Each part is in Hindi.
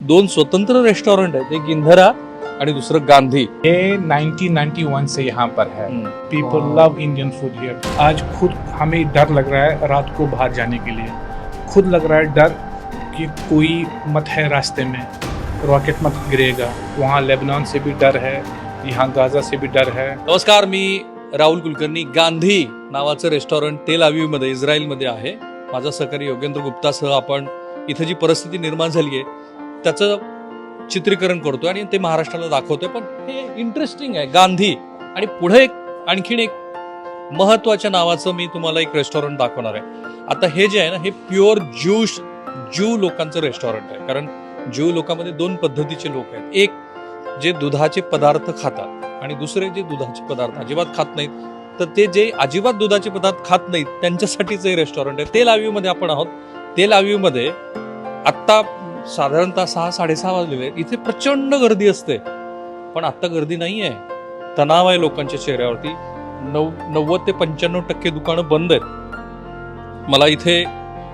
दोन स्वतंत्र रेस्टॉरंट आहेत, एक इंदिरा आणि दुसरं गांधी. ये 1991 से यहाँ पर है. People Wow. Love Indian food here. आज खुद हमें डर लग रहा है रात को बाहर जाने के लिए. खुद लग रहा है डर कि कोई मत है रास्ते में, रॉकेट मत गिरेगा. वहाँ लेबनान से भी डर है, यहाँ गाजा से भी डर है. नमस्कार, मी राहुल कुलकर्णी. गांधी नावाचं रेस्टॉरंट तेल अवीवमध्ये इस्रायलमध्ये आहे. माझा सहकारी योगेंद्र गुप्तासह आपण इथं जी परिस्थिती निर्माण झाली आहे त्याचं चित्रीकरण करतोय आणि ते महाराष्ट्राला दाखवतोय. पण हे इंटरेस्टिंग आहे. गांधी आणि पुढे आणखीन एक महत्वाच्या नावाचं मी तुम्हाला एक रेस्टॉरंट दाखवणार आहे. आता हे जे आहे ना, हे प्युअर ज्यू लोकांचं रेस्टॉरंट आहे. कारण ज्यू लोकांमध्ये दोन पद्धतीचे लोक आहेत. एक जे दुधाचे पदार्थ खातात आणि दुसरे जे दुधाचे पदार्थ अजिबात खात नाहीत. तर ते जे अजिबात दुधाचे पदार्थ खात नाहीत त्यांच्यासाठीच हे रेस्टॉरंट आहे. तेल अवीवमध्ये आपण आहोत. तेल अवीवमध्ये आत्ता साधारणतः 6-6:30 वाजलेले आहेत. इथे प्रचंड गर्दी असते, पण आत्ता गर्दी नाही आहे. तणाव आहे लोकांच्या चेहऱ्यावरती. 90 ते 95% दुकानं बंद आहेत. मला इथे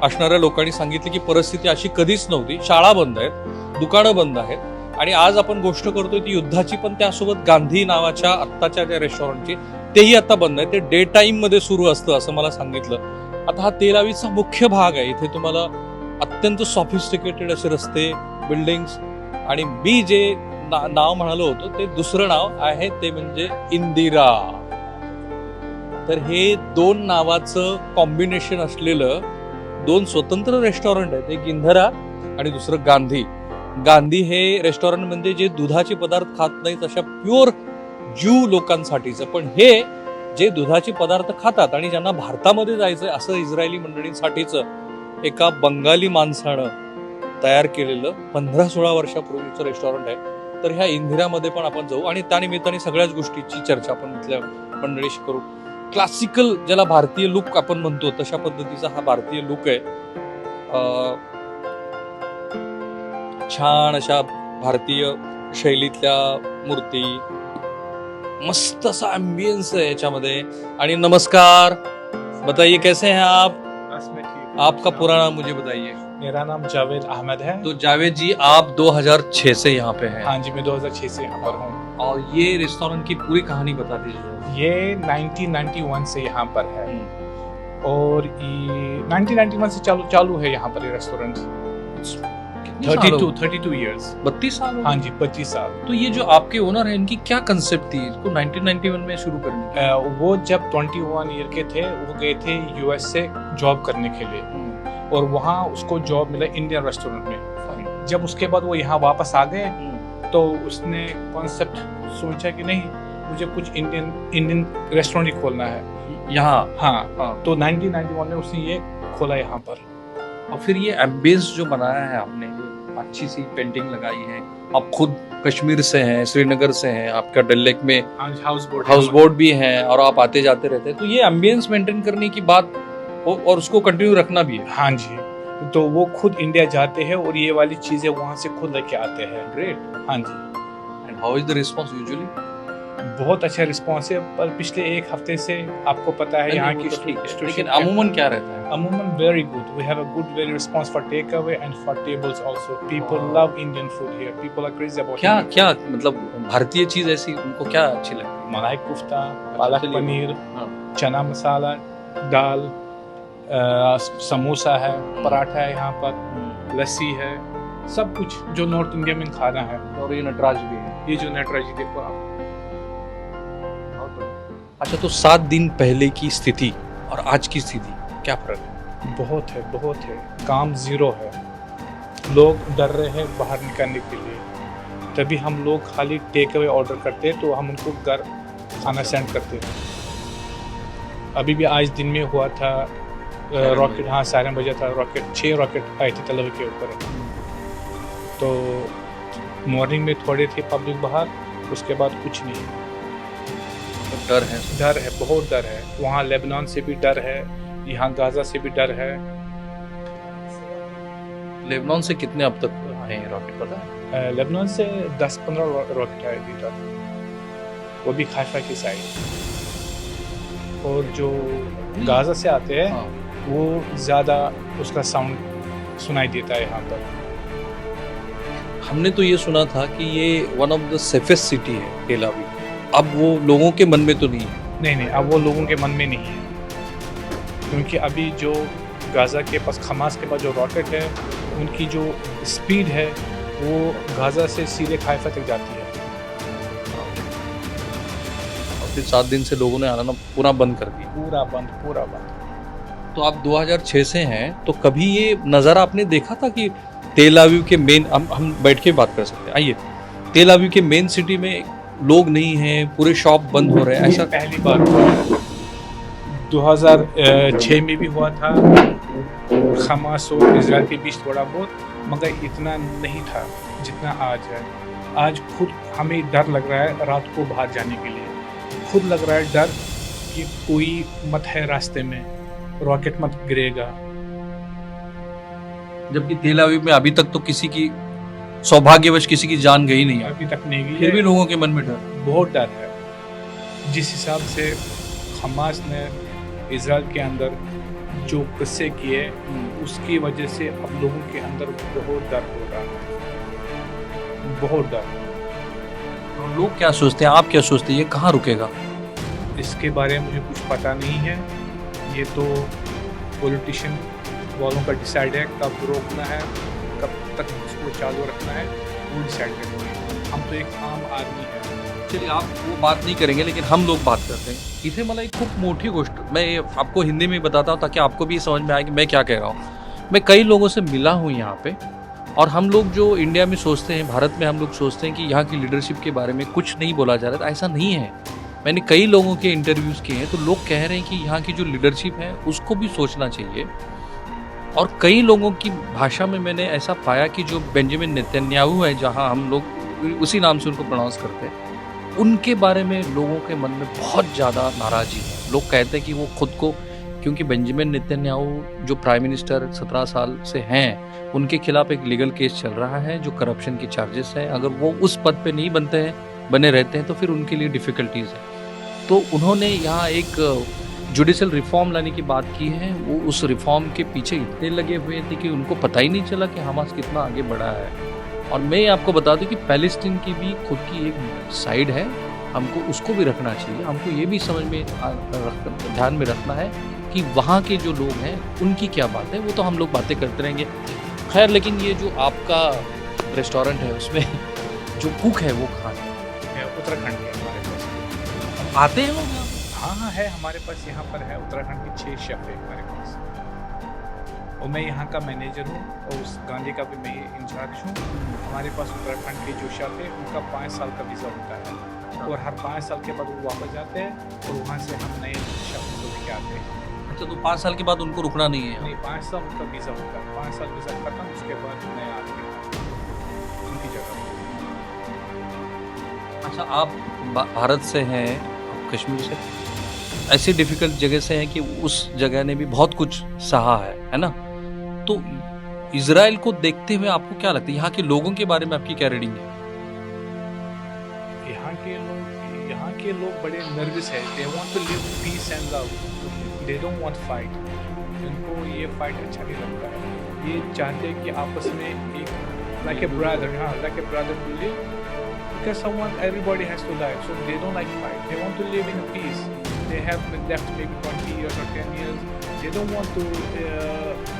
असणाऱ्या लोकांनी सांगितले की परिस्थिती अशी कधीच नव्हती. शाळा बंद आहेत, दुकानं बंद आहेत. आणि आज आपण गोष्ट करतोय ती युद्धाची, पण त्यासोबत गांधी नावाच्या आत्ताच्या ज्या रेस्टॉरंटची तेही आता बंद आहे. ते डे टाइम मध्ये सुरू असतं असं मला सांगितलं. आता हा तेल अवीवचा मुख्य भाग आहे. इथे तुम्हाला अत्यंत सॉफिस्टिकेटेड असे रस्ते, बिल्डिंग्स, आणि मी जे नाव म्हणालो होतो ते दुसरं नाव आहे ते म्हणजे इंदिरा. तर हे दोन नावाचं कॉम्बिनेशन असलेलं दोन स्वतंत्र रेस्टॉरंट आहेत. एक इंदिरा आणि दुसरं गांधी. गांधी हे रेस्टॉरंट म्हणजे जे दुधाचे पदार्थ खात नाहीत अशा प्युअर ज्यू लोकांसाठीचं. पण हे जे दुधाचे पदार्थ खातात आणि ज्यांना भारतामध्ये जायचंय असं इस्रायली मंडळींसाठीचं एका बंगाली माणसानं तयार केलेलं 15-16 वर्षापूर्वीचं रेस्टॉरंट आहे. तर ह्या इंदिरामध्ये पण आपण जाऊ आणि त्यानिमित्ताने सगळ्याच गोष्टीची चर्चा आपण इथल्या मंडळीशी करू. क्लासिकल ज्याला भारतीय लुक आपण म्हणतो तशा पद्धतीचा हा भारतीय लुक आहे. छान अशा भारतीय शैलीतल्या मूर्ती, मस्त असा एम्बियन्स आहे याच्यामध्ये. आणि नमस्कार, बताइए कैसे हैं आप? आपका पूरा नाम मुझे बताइए. मेरा नाम जावेद अहमद है. तो जावेद जी, आप 2006 से यहाँ पे हैं. हाँ जी, मैं 2006 से यहाँ पर हूँ. और ये रेस्टोरेंट की पूरी कहानी बता दीजिए. ये 1991 से यहाँ पर है. और ये 1991 से चालू है यहाँ पर ये रेस्टोरेंट. 32 years. 32 साल. हाँ जी, 32 साल. तो ये जो आपके ओनर है इनकी क्या कंसेप्ट थी इसको 1991 में शुरू करने की? वो जब 21 ईयर के थे वो गए थे यूएस से जॉब करने के लिए, और वहाँ उसको जॉब मिला इंडियन रेस्टोरेंट में. जब उसके बाद वो यहाँ वापस आ गए तो उसने कॉन्सेप्ट सोचा कि नहीं, मुझे कुछ इंडियन रेस्टोरेंट ही खोलना है यहाँ. हाँ. तो 1991 में उसने ये खोला यहाँ पर. और फिर ये एम्बियंस जो बनाया है आपने, अच्छी सी पेंटिंग लगाई है. आप खुद कश्मीर से हैं, श्रीनगर से हैं, आपका डल लेक में हाउस बोट भी है और आप आते जाते रहते हैं. तो ये एम्बियंस मेंटेन करने की बात और उसको कंटिन्यू रखना भी है. हाँ जी. तो वो खुद इंडिया जाते हैं और ये वाली चीजें वहाँ से खुद लेके आते हैं. ग्रेट. हाँ जी. And how is the response usually? बहुत अच्छा रिस्पांस है. पर पिछले एक हफ्ते से आपको पता है यहाँ की लेकिन अमूमन क्या रहता है? अमूमन very good. We have a good very response for takeaway and for tables also. People love Indian food here. People are crazy about. क्या मतलब भारतीय चीज ऐसी उनको क्या अच्छी लगती है? मलाई कोफ्ता, पालक पनीर, चना मसाला, दाल, समोसा है, पराठा है यहाँ पर, लस्सी है, सब कुछ जो नॉर्थ इंडिया में खाना है. और ये नटराज भी है. ये जो नटराज देखो आप. अच्छा, तो 7 दिन पहले की स्थिति और आज की स्थिति क्या फर्क है? बहुत है. काम जीरो है. लोग डर रहे हैं बाहर निकलने के लिए. तभी हम लोग खाली टेक अवे ऑर्डर करते हैं तो हम उनको घर खाना सेंड करते हैं. अभी भी आज दिन में हुआ था रॉकेट. हाँ, 11 बजे था रॉकेट. 6 रॉकेट आए थे तल अवीव के ऊपर. तो मॉर्निंग में थोड़े थे पब्लिक बाहर, उसके बाद कुछ नहीं. डर है, बहुत डर है. वहाँ लेबनान से भी डर है, यहाँ गाजा से भी डर है. लेबनान से कितने अब तक आए हैं रॉकेट पता है? लेबनान से 10-15 रॉकेट आए अभी तक, वो भी हाइफा की साइड. और जो गाजा से आते हैं वो ज़्यादा उसका साउंड सुनाई देता है यहाँ पर. हमने तो ये सुना था कि ये one of the safest city है टेल अवीव। अब वो लोगों के मन में तो नहीं है। नहीं, अब वो लोगों के मन में नहीं है, क्योंकि अभी जो गाज़ा के पास, हमास के पास जो रॉकेट है, उनकी जो स्पीड है वो गाज़ा से सीधे हाइफा तक जाती है। और फिर 7 दिन से लोगों ने आना पूरा बंद कर दिया। पूरा बंद। तो आप 2006 से हैं, तो कभी ये नज़ारा आपने देखा था कि तेल अवीव के मेन, हम बैठ के बात कर सकते हैं, आइए, तेल अवीव के मेन सिटी में लोग नहीं हैं, पूरे शॉप बंद हो रहे हैं, ऐसा पहली बार हुआ है। 2006 में भी हुआ था, हमास और इजराइल के बीच थोड़ा बहुत, मगर इतना नहीं था जितना आज है। आज खुद हमें डर लग रहा है रात को बाहर जाने के लिए, खुद लग रहा है डर कि कोई मत है रास्ते में, रॉकेट मत गिरेगा। जबकि तेल अवीव में अभी तक तो किसी की, सौभाग्यवश किसी की जान गई नहीं है, अभी तक नहीं गई फिर भी है। लोगों के मन में डर। बहुत डर है। जिस हिसाब से हमास ने इजराइल के अंदर जो किस्से किए, उसकी वजह से अब लोगों के अंदर बहुत डर हो रहा है, बहुत डर। और लोग क्या सोचते हैं, आप क्या सोचते हैं, ये कहाँ रुकेगा? इसके बारे में मुझे कुछ पता नहीं है, ये तो पॉलिटिशियन वालों का डिसाइड है, कब रोकना है, कब तक इसको चालू रखना है, वो डिसाइड करेंगे। हम तो एक आम आदमी हैं। चलिए, आप वो बात नहीं करेंगे, लेकिन हम लोग बात करते हैं। इथे मला एक खूप मोठी गोष्ट, मैं आपको हिंदी में बताता हूँ ताकि आपको भी समझ में आए कि मैं क्या कह रहा हूँ। मैं कई लोगों से मिला हूँ यहाँ पे, और हम लोग जो इंडिया में सोचते हैं, भारत में हम लोग सोचते हैं कि यहाँ की लीडरशिप के बारे में कुछ नहीं बोला जा रहा है, ऐसा नहीं है। मैंने कई लोगों के इंटरव्यूज़ किए हैं, तो लोग कह रहे हैं कि यहाँ की जो लीडरशिप है उसको भी सोचना चाहिए। और कई लोगों की भाषा में मैंने ऐसा पाया कि जो बेंजामिन नेतन्याहू है, जहाँ हम लोग उसी नाम से उनको प्रोनाउंस करते हैं, उनके बारे में लोगों के मन में बहुत ज़्यादा नाराज़गी है। लोग कहते हैं कि वो खुद को, क्योंकि बेंजामिन नेतन्याहू जो प्राइम मिनिस्टर 17 साल से हैं, उनके खिलाफ एक लीगल केस चल रहा है जो करप्शन की चार्जेस है। अगर वो उस पद पे नहीं बने रहते हैं तो फिर उनके लिए डिफ़िकल्टीज़ है। तो उन्होंने यहाँ एक जुडिशल रिफॉर्म लाने की बात की है। वो उस रिफॉर्म के पीछे इतने लगे हुए थे कि उनको पता ही नहीं चला कि हमास कितना आगे बढ़ा है। और मैं आपको बता दूं कि पैलेस्टीन की भी खुद की एक साइड है, हमको उसको भी रखना चाहिए। हमको ये भी समझ में ध्यान में रखना है कि वहाँ के जो लोग हैं उनकी क्या बात है। वो तो हम लोग बातें करते रहेंगे, खैर। लेकिन ये जो आपका रेस्टोरेंट है, उसमें जो कुक है वो कहाँ है? उत्तराखंड के हमारे पास आते हैं लोग? हाँ है, हमारे पास यहाँ पर है उत्तराखंड के 6 शेफ है हमारे पास, और मैं यहाँ का मैनेजर हूँ, और उस गांधी का भी मैं इंचार्ज हूँ। हमारे पास उत्तराखंड के जो शेफ है उनका 5 साल का वीज़ा होता है, और हर 5 साल के बाद वो वापस जाते हैं, और वहाँ से हम नए शेफ को लेके आते हैं। अच्छा, तो 5 साल के बाद उनको रुकना नहीं है? नहीं, 5 साल उनका वीज़ा होता है, 5 साल वीज़ा खत्म, उसके बाद नए आते हैं उनकी जगह। अच्छा, आप भारत से हैं, आप कश्मीर से, ऐसी डिफ़िकल्ट जगह से हैं कि उस जगह ने भी बहुत कुछ सहा है ना? तो इजराइल को देखते हुए आपको क्या लगता है, यहाँ के लोगों के बारे में आपकी क्या रीडिंग है? यहाँ के लोग बड़े नर्वस है। They want to live peace and love, they don't want fight. उनको ये फाइट अच्छा नहीं लगता है। ये चाहते हैं कि आपस में एक like a brother to live, because everybody has to die, so they don't like fight. They want to live in peace. They have been left maybe 20 years or 10 years. They don't want to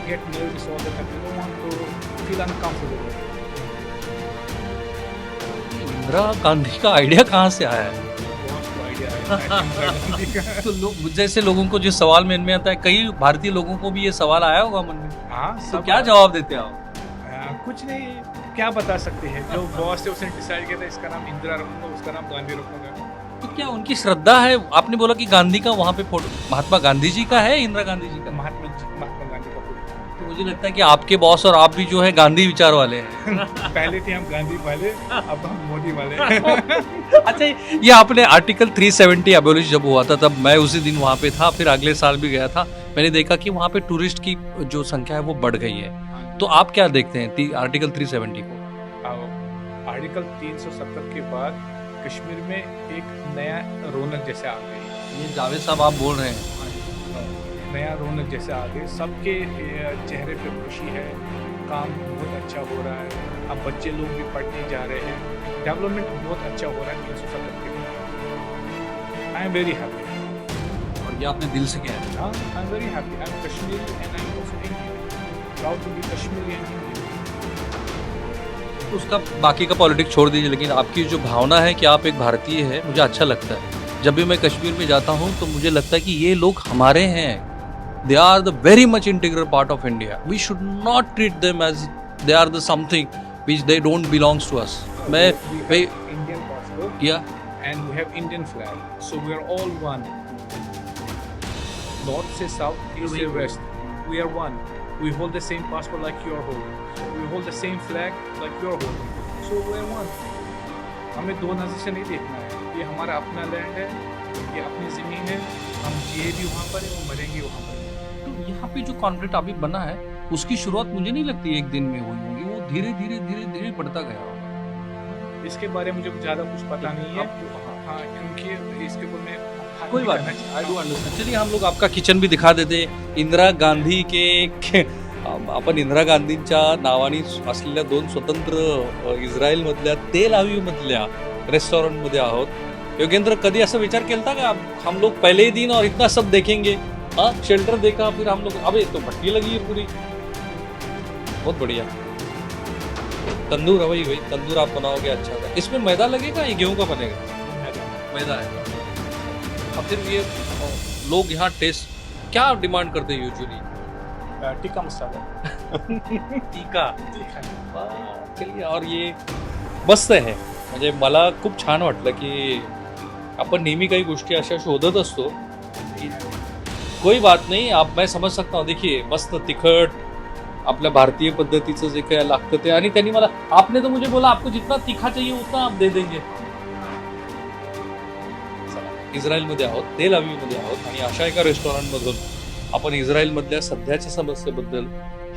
get nervous all the time. They don't want to feel uncomfortable. Indira Gandhi का आइडिया कहाँ से आया है? बहुत आइडिया है। तो लोग, जैसे लोगों को जो सवाल मन में आता है, कई भारतीय लोगों को भी ये सवाल आया होगा मन में, हाँ, तो क्या जवाब देते हैं आप? कुछ नहीं, क्या बता सकते हैं। जो बॉस है उसने डिसाइड किया था इसका नाम इंदिरा रखूंगा, उसका नाम गांधी रखूंगा। तो क्या उनकी श्रद्धा है? आपने बोला कि गांधी का वहाँ पे फोटो, महात्मा गांधी जी का है, इंदिरा गांधी जी का? महात्मा गांधी का फोटो। तो मुझे लगता है कि आपके बॉस और आप भी जो है गांधी विचार वाले हैं। पहले थे हम गांधी वाले, अब हम मोदी वाले। अच्छा, ये आपने आर्टिकल 370 एबोलिश जब हुआ था, तब मैं उसी दिन वहाँ पे था, फिर अगले साल भी गया था। मैंने देखा कि वहाँ पे टूरिस्ट की जो संख्या है वो बढ़ गई है। तो आप क्या देखते हैं आर्टिकल 370 को? आर्टिकल 370 के बाद कश्मीर में एक नया रौनक जैसे आ गई। ये जावेद साहब आप बोल रहे हैं, नया रौनक जैसे आ गई, सबके चेहरे पे खुशी है, काम बहुत अच्छा हो रहा है। अब बच्चे लोग भी पढ़ने जा रहे हैं, डेवलपमेंट बहुत अच्छा हो रहा है 370 के। I am very happy. और ये आपने दिल से किया है। हाँ, I am very happy. I am Kashmiri and I am also Indian, proud to be Kashmiri and Indian. उसका बाकी का पॉलिटिक्स छोड़ दीजिए, लेकिन आपकी जो भावना है कि आप एक भारतीय है, मुझे अच्छा लगता है। जब भी मैं कश्मीर में जाता हूँ तो मुझे लगता है कि ये लोग हमारे हैं। They are the very much integral part of India. We should not treat them as they are the something which they don't belongs to us. मैं इंडियन पासपोर्ट या and we have Indian flag, so we are all one. North से south, east से west, we are one. We hold the same passport like you are holding. We hold the same flag like you are holding. So we are one. हमें दो नजर से नहीं देखना है। ये हमारा अपना लैंड है, ये अपनी ज़मीन है। हम जिए भी वहाँ पर हैं, वो मरेंगे वहाँ पर। तो यहाँ पे जो कॉन्फ्लिक्ट अभी बना है उसकी शुरुआत मुझे नहीं लगती एक दिन में हुई होगी, वो धीरे धीरे धीरे धीरे बढ़ता गया होगा। इसके बारे में मुझे ज़्यादा कुछ पता नहीं है। हाँ, क्योंकि इसके ऊपर मैं कोई बात नहीं, आई डू अंडरस्टँड। चलिए हम लोग आपका किचन भी दिखा देते। इंदिरा गांधी के आपण इंदिरा गांधींच्या नावाने असलेल्या 2 स्वतंत्र इस्रायलमधल्या तेल अवीवमधल्या रेस्टॉरंटमध्ये आहोत। योगेंद्र, कधी असं विचार केलता का हम लोग पहले ही दिन और इतना सब देखेंगे? हाँ, शेल्टर देखा, फिर हम लोग अबे तो भट्टी लगी है पूरी। बहुत बढ़िया। तंदूर है भाई, तंदूर आप बनाओगे अच्छा था। इसमें मैदा लगेगा, ये गेहूं का बनेगा? मैदा है। अब फिर ये लोग यहाँ टेस्ट क्या डिमांड करते हैं यूजुअली? टिक्का मसाला। टीका। चलिए, और ये मस्त आहे। म्हणजे मला खूप छान वाटलं की आपण नेहमी काही गोष्टी अशा शोधत असतो। कोई बात नहीं, आप मैं समझ सकता हूँ। देखिए, मस्त तिखट आपल्या भारतीय पद्धतीचं जे काय लागतं ते, आणि त्यांनी मला, आपने तो मुझे बोला आपको जितना तीखा चाहिए उतना आप दे देंगे। इस्रायलमध्ये आहोत, तेल अवीवमध्ये आहोत, आणि अशा एका रेस्टॉरंटमधून आपण इस्रायलमधल्या सध्याच्या समस्येबद्दल,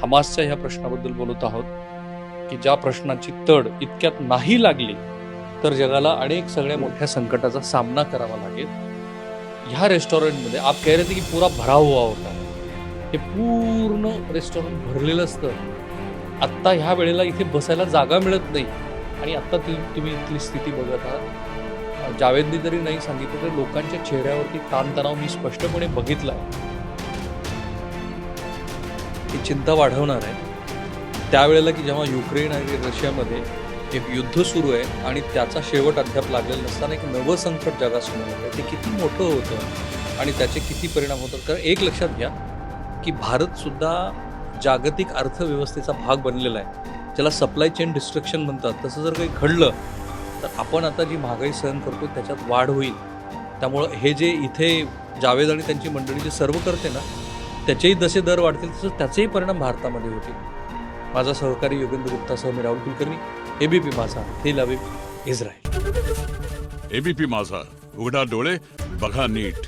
हमासच्या ह्या प्रश्नाबद्दल बोलत आहोत की ज्या प्रश्नाची तड इतक्यात नाही लागली तर जगाला अनेक सगळ्या मोठ्या संकटाचा सामना करावा लागेल। ह्या रेस्टॉरंटमध्ये आप कह रहे थे की पूरा भरा हुआ होता है, हे पूर्ण रेस्टॉरंट भरलेलं असतं। आत्ता ह्या वेळेला इथे बसायला जागा मिळत नाही, आणि आत्ता तुम्ही इथली स्थिती बघत आहात। जावेदनी तरी नाही सांगितलं तर लोकांच्या चेहऱ्यावरती ताणतणाव मी स्पष्टपणे बघितला आहे। ही चिंता वाढवणार आहे त्यावेळेला की जेव्हा युक्रेन आणि रशियामध्ये एक युद्ध सुरू आहे आणि त्याचा शेवट अद्याप लागलेला नसताना एक नवं संकट जगासमोर आहे। ते किती मोठं होतं आणि त्याचे किती परिणाम होतात। कारण एक लक्षात घ्या की भारत सुद्धा जागतिक अर्थव्यवस्थेचा भाग बनलेला आहे, ज्याला सप्लाय चेन डिस्ट्रक्शन म्हणतात। तसं जर काही घडलं तर आपण आता जी महागाई सहन करतो त्याच्यात वाढ होईल। त्यामुळं हे जे इथे जावेद आणि त्यांची मंडळी जे सर्व करते ना, त्याचेही जसे दर वाढतील तसं त्याचेही परिणाम भारतामध्ये होतील। माझा सहकारी योगेंद्र गुप्तासह मी राहुल कुलकर्णी, एबीपी माझा, तेल अवीव, इस्रायल। एबीपी माझा, उघडा डोळे बघा नीट।